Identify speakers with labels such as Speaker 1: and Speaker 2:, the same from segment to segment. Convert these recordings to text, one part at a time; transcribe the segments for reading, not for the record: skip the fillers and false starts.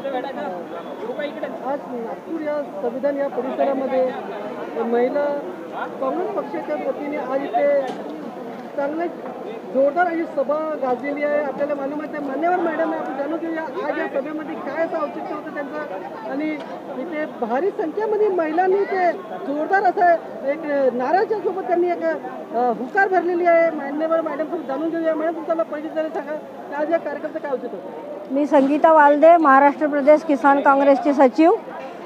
Speaker 1: आज नागपूर या संविधान या परिसरामध्ये महिला काँग्रेस पक्षाच्या वतीने आज इथे चांगले जोरदार अशी सभा गाजलेली आहे। आपल्याला मालूम आहे मान्यवर मॅडम आपण जाणून घेऊया आज या सभेमध्ये काय असं औचित्य होतं त्यांचं आणि इथे भारी संख्येमध्ये महिलांनी ते जोरदार असं एक नाराच्या सोबत त्यांनी एक हुकार भरलेली आहे। मान्यवर मॅडम सोबत जाणून घेऊया। मॅडम तुमचा परिचय जरा सांगा आज या कार्यक्रमाचं काय औचित्य होतं?
Speaker 2: मी संगीता वालदे, महाराष्ट्र प्रदेश किसान काँग्रेसची सचिव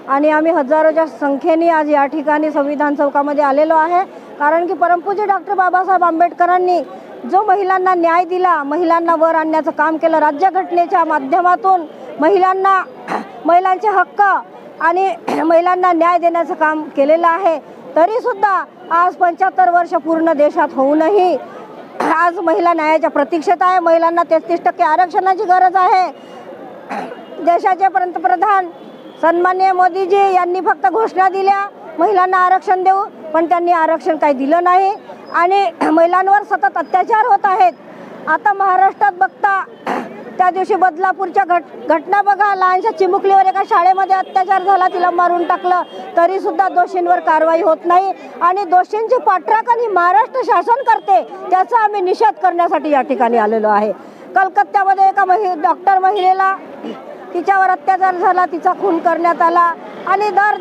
Speaker 2: आणि आम्ही हजारोच्या संख्येने आज या ठिकाणी संविधान चौकामध्ये आलेलो आहे। कारण की परमपूज्य डॉक्टर बाबासाहेब आंबेडकरांनी जो महिलांना न्याय दिला, महिलांना वर आणण्याचं काम केलं, राज्यघटनेच्या माध्यमातून महिलांचे हक्क आणि महिलांना न्याय देण्याचं काम केलेलं आहे। तरीसुद्धा आज 75 वर्ष पूर्ण देशात होऊनही आज महिला न्यायाच्या प्रतीक्षेत आहे। महिलांना 33% आरक्षणाची गरज आहे। देशाचे पंतप्रधान सन्माननीय मोदीजी यांनी फक्त घोषणा दिल्या महिलांना आरक्षण देऊ, पण त्यांनी आरक्षण काही दिलं नाही आणि महिलांवर सतत अत्याचार होत आहेत। आता महाराष्ट्रात बघता त्या दिवशी बदलापूरच्या घटना बघा, लहानशा चिमुकलीवर एका शाळेमध्ये अत्याचार झाला, तिला मारून टाकलं, तरी सुद्धा दोषींवर कारवाई होत नाही आणि दोषींची पाठराखण महाराष्ट्र शासन करते, त्याचा आम्ही निषेध करण्यासाठी या ठिकाणी आलेलो आहे। कलकत्त्यामध्ये एका डॉक्टर महिलेला तिच्यावर अत्याचार झाला, तिचा खून करण्यात आला आणि दर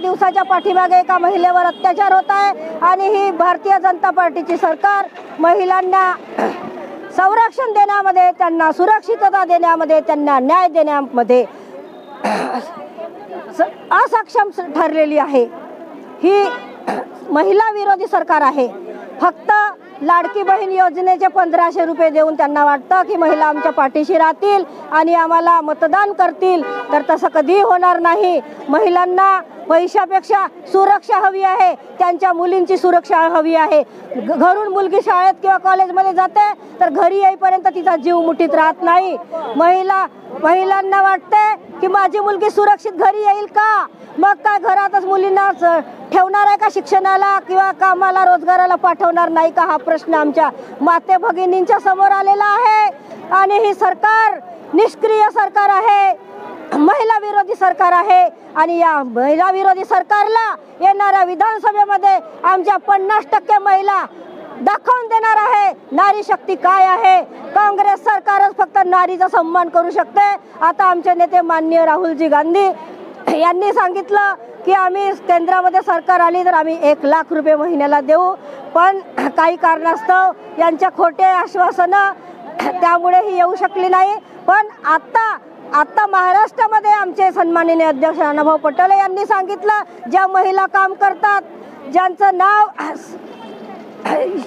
Speaker 2: दिवसाच्या पाठीमागे एका महिलेवर अत्याचार होत आहे आणि ही भारतीय जनता पार्टीची सरकार महिलांना संरक्षण देण्यामध्ये, त्यांना सुरक्षितता देण्यामध्ये, त्यांना न्याय देण्यामध्ये असक्षम ठरलेली आहे। ही महिला विरोधी सरकार आहे। फक्त लाडकी बहीण योजनेचे 1500 रुपये देऊन त्यांना वाटतं की महिला आमच्या पाठीशी राहतील आणि आम्हाला मतदान करतील, तर तसं कधीही होणार नाही। महिलांना पैशापेक्षा सुरक्षा हवी आहे, त्यांच्या मुलींची सुरक्षा हवी आहे। घरून मुलगी शाळेत किंवा कॉलेजमध्ये जाते तर घरी येईपर्यंत तिचा जीव मुठीत राहत नाही। महिलांना वाटते की माझी मुलगी सुरक्षित घरी येईल का, मग काय घरातच मुलींना ठेवणार आहे का, शिक्षणाला किंवा कामाला रोजगाराला पाठवणार नाही का, हा प्रश्न आमच्या माते भगिनींच्या समोर आलेला आहे। आणि ही सरकार निष्क्रिय सरकार आहे, महिला विरोधी सरकार आहे आणि या महिला विरोधी सरकारला येणाऱ्या विधानसभेमध्ये आमच्या 50% महिला दाखवून देणार आहे नारी शक्ती काय आहे। काँग्रेस सरकारच फक्त नारीचा सन्मान करू शकते। आता आमचे नेते माननीय राहुलजी गांधी यांनी सांगितलं की आम्ही केंद्रामध्ये सरकार आली तर आम्ही 1 लाख रुपये महिन्याला देऊ, पण काही कारणास्तव यांच्या खोटे आश्वासनं त्यामुळे ही येऊ शकली नाही। पण आता महाराष्ट्रामध्ये आमचे सन्माननीय अध्यक्ष अण्णाभाऊ पटोले यांनी सांगितलं ज्या महिला काम करतात, ज्यांचं नाव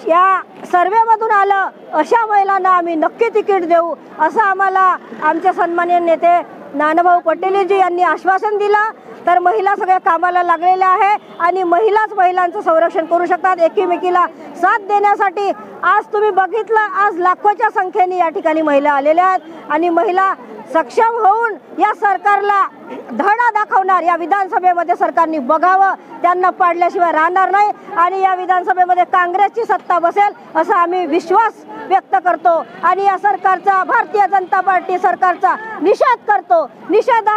Speaker 2: या सर्वेमधून आलं, अशा महिलांना आम्ही नक्की तिकीट देऊ, असं आम्हाला आमचे सन्माननीय नेते नानाभाऊ पटेलजी यांनी आश्वासन दिलं। तर महिला सगळ्या कामाला लागलेल्या आहे आणि महिलाच महिलांचं संरक्षण करू शकतात। एकीमेकीला साथ देण्यासाठी आज तुम्ही बघितलं, आज लाखोच्या संख्येने या ठिकाणी महिला आलेल्या आहेत आणि महिला सक्षम होऊन या सरकारला धडा दाखवणार। या विधानसभेमध्ये सरकारने बघावं, त्यांना पाडल्याशिवाय राहणार नाही आणि या विधानसभेमध्ये काँग्रेसची सत्ता बसेल असा आम्ही विश्वास व्यक्त करतो आणि या सरकारचा, भारतीय जनता पार्टी सरकारचा निषेध करतो। निषेध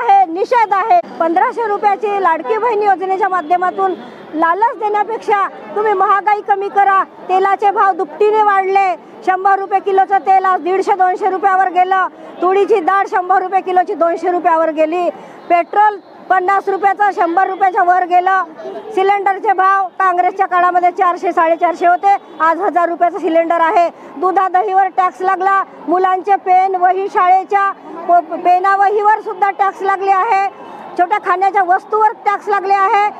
Speaker 2: आहे। 1500 रुपयाची लाडकी बहीण योजनेच्या माध्यमातून लालच देण्यापेक्षा तुम्ही महागाई कमी करा। तेलाचे भाव दुपटीने वाढले, 100 रुपये किलोचं तेल आज 150-200 रुपयावर गेलं, तुरीची डाळ 100 रुपये किलोची 200 रुपयावर गेली, पेट्रोल 50 रुपयाचं 100 रुपयाच्या वर गेलं, सिलेंडरचे भाव काँग्रेसच्या काळामध्ये 400-450 होते, आज 1000 रुपयाचं सिलेंडर आहे। दुधादहीवर टॅक्स लागला, मुलांचे पेन वही शाळेच्या पेनावहीवर सुद्धा टॅक्स लागले आहे, छोट्या खाण्याच्या वस्तूवर टॅक्स लागले आहे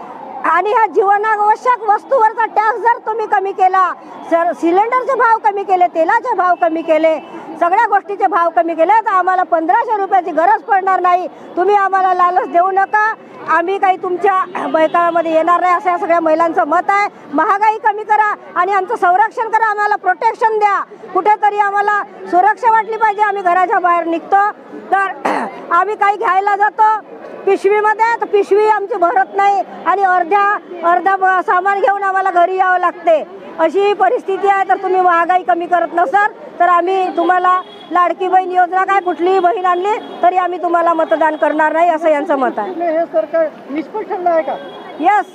Speaker 2: आणि ह्या जीवनावश्यक वस्तूवरचा टॅक्स जर तुम्ही कमी केला, सिलेंडरचे भाव कमी केले, तेलाचे भाव कमी केले, सगळ्या गोष्टीचे भाव कमी केले, तर आम्हाला 1500 रुपयाची गरज पडणार नाही। तुम्ही आम्हाला लालच देऊ नका, आम्ही काही तुमच्या बैठकामध्ये येणार नाही असं या सगळ्या महिलांचं मत आहे। महागाई कमी करा आणि आमचं संरक्षण करा, आम्हाला प्रोटेक्शन द्या, कुठेतरी आम्हाला सुरक्षा वाटली पाहिजे। आम्ही घराच्या बाहेर निघतो तर आम्ही काही घ्यायला जातो पिशवीमध्ये, तर पिशवी आमची भरत नाही आणि अर्धा सामान घेऊन आम्हाला घरी यावं लागते। अशी ही परिस्थिती आहे, तर तुम्ही महागाई कमी करत नसाल तर आम्ही तुम्हाला लाडकी बहीण योजना काय कुठलीही बहीण आणली तरी आम्ही तुम्हाला मतदान करणार नाही, असं यांचं मत आहे.
Speaker 1: हे सरकार निष्फळ ठरलं आहे का?
Speaker 2: यस,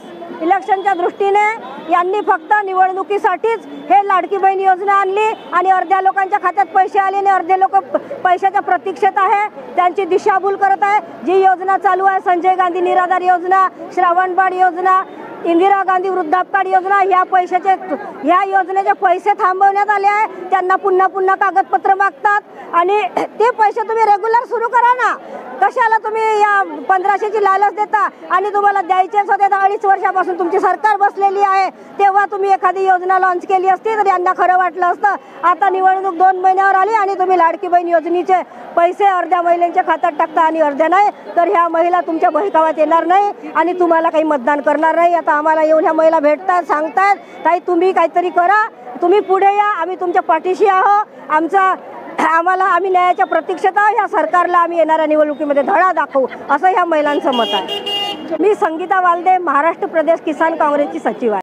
Speaker 2: इलेक्शनच्या दृष्टीने यांनी फक्त निवडणुकीसाठीच हे लाडकी बहीण योजना आणली आणि अर्ध्या लोकांच्या खात्यात पैसे आले आणि अर्धे लोक पैशाच्या प्रतीक्षेत आहे, त्यांची दिशाभूल करत आहे. जी योजना चालू आहे, संजय गांधी निराधार योजना, श्रावणबाळ योजना, इंदिरा गांधी वृद्धापकाळ योजना, ह्या योजनेचे पैसे थांबवण्यात आले आहे. त्यांना पुन्हा पुन्हा कागदपत्र मागतात आणि ते पैसे तुम्ही रेग्युलर सुरू करा ना. कशाला तुम्ही या 1500ची लालच देता आणि तुम्हाला द्यायचेच होते तर 2.5 वर्षापासून तुमची सरकार बसलेली आहे, तेव्हा तुम्ही एखादी योजना लॉन्च केली असती तर यांना खरं वाटलं असतं. आता निवडणूक 2 महिन्यावर आली आणि तुम्ही लाडकी बहीण योजनेचे पैसे अर्ध्या महिलांच्या खात्यात टाकता आणि अर्ध्या नाही, तर ह्या महिला तुमच्या बहिकावात येणार नाही आणि तुम्हाला काही मतदान करणार नाही. आता आम्हाला येऊन ह्या महिला भेटतात, सांगतात ताई तुम्ही काहीतरी करा, तुम्ही पुढे या, आम्ही तुमच्या पाठीशी आहोत. आम्ही न्यायाच्या प्रतीक्षेत आहोत. ह्या सरकारला आम्ही येणाऱ्या निवडणुकीमध्ये धडा दाखवू, असं ह्या महिलांचं मत आहे. मी संगीता वालदे, महाराष्ट्र प्रदेश किसान काँग्रेसची सचिव आहे.